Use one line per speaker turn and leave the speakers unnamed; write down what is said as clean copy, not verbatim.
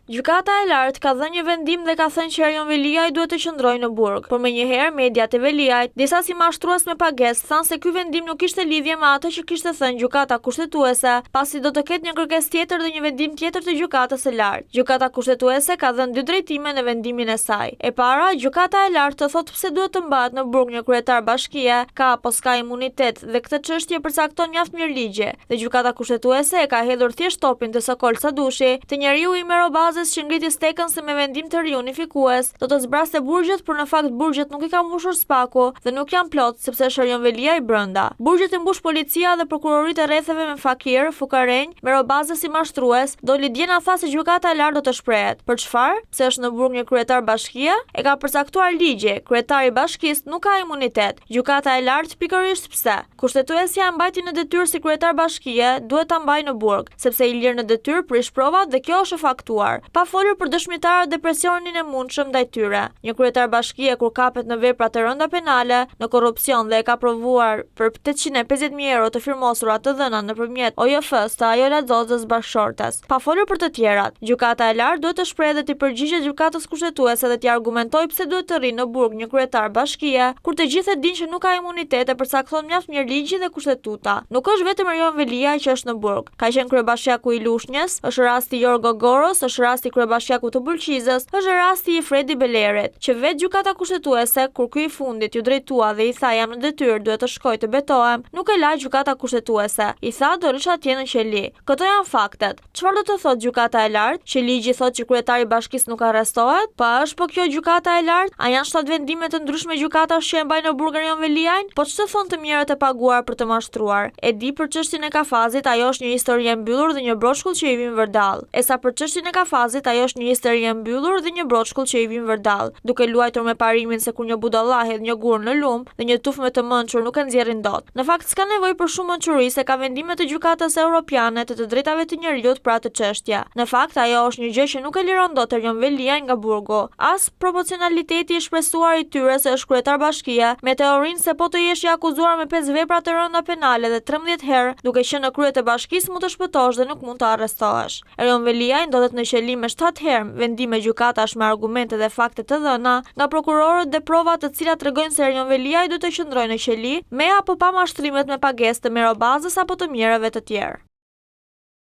Gjykata e lartë ka dhënë një vendim dhe ka thënë që Erjon Veliaj duhet të qëndrojë në burg. Por menjëherë mediat e Veliajt, disa si mashtrues me pagesë, thanë se ky vendim nuk kishte lidhje me atë që kishte thënë gjykata kushtetuese, pasi do të ketë një kërkesë tjetër dhe një vendim tjetër të gjykatës së lartë. Gjykata kushtetuese ka dhënë dy drejtime në vendimin e saj. E para, gjykata e lartë të thotë pse duhet të mbahet në burg një kryetar bashkie, ka apo s'ka imunitet dhe këtë çështje përcakton mjaft mirë ligje. Dhe gjykata kushtetuese e ka hedhur thjesht topin te Sokol Sadushi, të njeriu i Merobazës që ngriti stekën se me vendim të riunifikues do të zbraste burgjet, por në fakt burgjet nuk i ka mbushur spaku dhe nuk janë plot sepse është Erjon Veliaj brenda. Burgjet i mbush policia dhe prokuroritë e rrethave me fakir, fukarenj, Merobazës si mashtrues. Doli Djena tha se gjykata e lartë do të shprehet. Për çfarë? Pse është në burg një kryetar bashkie? E ka përcaktuar ligje, kryetari i bashkisë nuk ka imunitet. Gjykata e lartë pikërisht pse? Kushtetuesja e mbajti në detyrë si kryetar bashkie, duhet ta mbajë në burg, sepse i lirë në detyrë prish provat dhe kjo është e faktuar. Pa folur për dëshmitarët dhe presionin e mundshëm ndaj tyre. Një kryetar bashkie kur kapet në vepra të rënda penale, në korrupsion dhe e ka provuar për 850.000 euro të firmosura të dhëna nëpërmjet OJF-s të Ajola Zozës bashkëshortes. Pa folur për të tjerat, gjykata e lartë duhet të shprehë dhe të përgjigjet gjykatës kushtetuese dhe t'i argumentojë pse duhet të rrinë në burg një kryetar bashkie, kur të gjithë e dinë që nuk ka imunitet e përcakton mjaft mirë ligji dhe kushtetuta. Nuk është vetëm Erjon Veliaj që është në burg. Ka qenë kryebashkiaku i Lushnjës, është rasti Jorgo Goros, është rasti kryebashkiaku të Bulqizës, është rasti i Fredi Belerit, që vetë gjykata kushtetuese kur ky i fundit ju drejtua dhe i tha jam në detyrë duhet të shkoj të betohem, nuk e la gjykata kushtetuese. I tha do rish atje në qeli. Këto janë faktet. Çfarë do të thotë gjykata e lartë? Që ligji thotë që kryetari i bashkisë nuk arrestohet? Pa është po kjo gjykata e lartë? A janë 7 vendime të ndryshme gjykatash që e mbajnë në burg Erjon Veliajn? Po ç'të thon të mirët e paguar për të mashtruar? E di për çështjen e Kafazit, ajo është një histori e mbyllur dhe një broshkull që i vin vërdall. E sa për çështjen e Kafazit, ajo është një histori e mbyllur dhe një broshkull që i vin vërdall, duke luajtur me parimin se kur një budalla hedh një gur në lum dhe një tuf me të mençur nuk e nxjerrin dot. Në fakt s'ka nevojë për shumë mençuri se ka vendime të gjykatës europiane të drejtave të njerëzit për atë çështje. Në fakt ajo është një gjë që nuk e liron dot Erjon Veliaj nga burgu. As proporcionaliteti i shpresuar i tyre se është kryetar bashkie, me teorinë se po të jesh i akuzuar me 5 vepra të rënda penale dhe 13 herë, duke qenë në krye të bashkisë mund të shpëtohesh dhe nuk mund të arrestohesh. Erjon Veliaj ndodhet në qeli me 7 herë vendime gjykatash me argumente dhe fakte të dhëna nga prokurorët dhe prova të cilat tregojnë se Erjon Veliaj duhet të qëndrojë në qeli me apo pa mashtrimet me pagesë të Merobazës apo të mjerëve të tjerë.